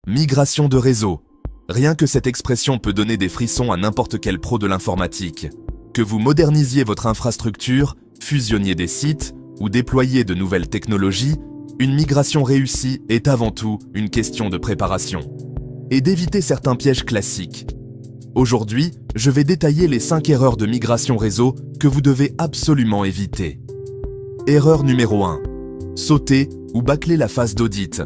Migration de réseau. Rien que cette expression peut donner des frissons à n'importe quel pro de l'informatique. Que vous modernisiez votre infrastructure, fusionniez des sites ou déployiez de nouvelles technologies, une migration réussie est avant tout une question de préparation et d'éviter certains pièges classiques. Aujourd'hui, je vais détailler les 5 erreurs de migration réseau que vous devez absolument éviter. Erreur numéro 1. Sauter ou bâcler la phase d'audit.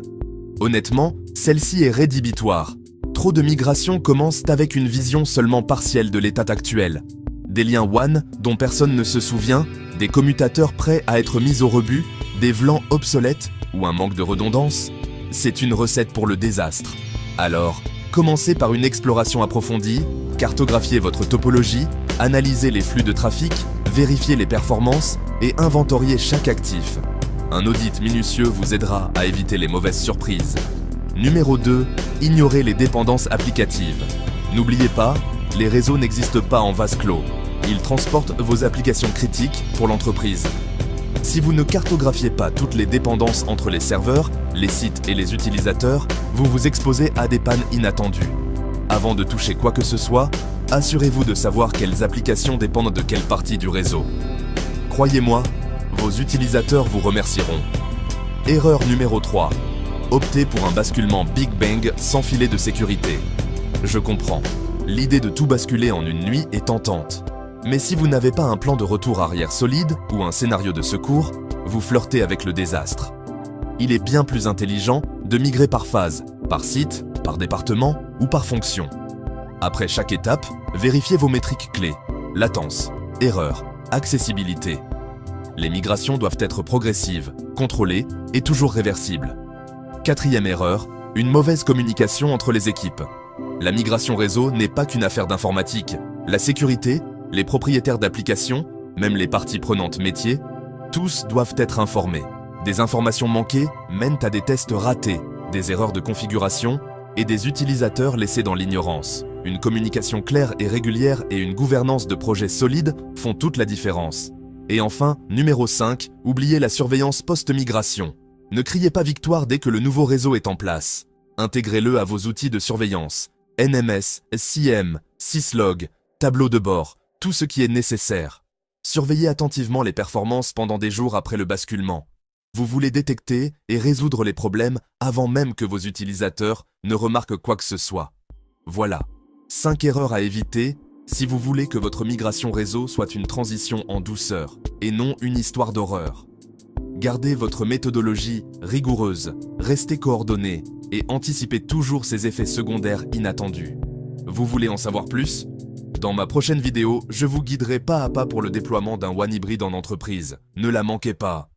Honnêtement, celle-ci est rédhibitoire. Trop de migrations commencent avec une vision seulement partielle de l'état actuel. Des liens WAN dont personne ne se souvient, des commutateurs prêts à être mis au rebut, des VLAN obsolètes ou un manque de redondance. C'est une recette pour le désastre. Alors, commencez par une exploration approfondie, cartographiez votre topologie, analysez les flux de trafic, vérifiez les performances et inventoriez chaque actif. Un audit minutieux vous aidera à éviter les mauvaises surprises. Numéro 2. Ignorez les dépendances applicatives. N'oubliez pas, les réseaux n'existent pas en vase clos. Ils transportent vos applications critiques pour l'entreprise. Si vous ne cartographiez pas toutes les dépendances entre les serveurs, les sites et les utilisateurs, vous vous exposez à des pannes inattendues. Avant de toucher quoi que ce soit, assurez-vous de savoir quelles applications dépendent de quelle partie du réseau. Croyez-moi, vos utilisateurs vous remercieront. Erreur numéro 3. Optez pour un basculement Big Bang sans filet de sécurité. Je comprends, l'idée de tout basculer en une nuit est tentante. Mais si vous n'avez pas un plan de retour arrière solide ou un scénario de secours, vous flirtez avec le désastre. Il est bien plus intelligent de migrer par phase, par site, par département ou par fonction. Après chaque étape, vérifiez vos métriques clés, latence, erreur, accessibilité. Les migrations doivent être progressives, contrôlées et toujours réversibles. 4e erreur, une mauvaise communication entre les équipes. La migration réseau n'est pas qu'une affaire d'informatique. La sécurité, les propriétaires d'applications, même les parties prenantes métiers, tous doivent être informés. Des informations manquées mènent à des tests ratés, des erreurs de configuration et des utilisateurs laissés dans l'ignorance. Une communication claire et régulière et une gouvernance de projets solides font toute la différence. Et enfin, numéro 5, oubliez la surveillance post-migration. Ne criez pas victoire dès que le nouveau réseau est en place. Intégrez-le à vos outils de surveillance, NMS, SIEM, syslog, tableau de bord, tout ce qui est nécessaire. Surveillez attentivement les performances pendant des jours après le basculement. Vous voulez détecter et résoudre les problèmes avant même que vos utilisateurs ne remarquent quoi que ce soit. Voilà, 5 erreurs à éviter si vous voulez que votre migration réseau soit une transition en douceur et non une histoire d'horreur. Gardez votre méthodologie rigoureuse, restez coordonnés et anticipez toujours ces effets secondaires inattendus. Vous voulez en savoir plus ? Dans ma prochaine vidéo, je vous guiderai pas à pas pour le déploiement d'un WAN hybride en entreprise. Ne la manquez pas.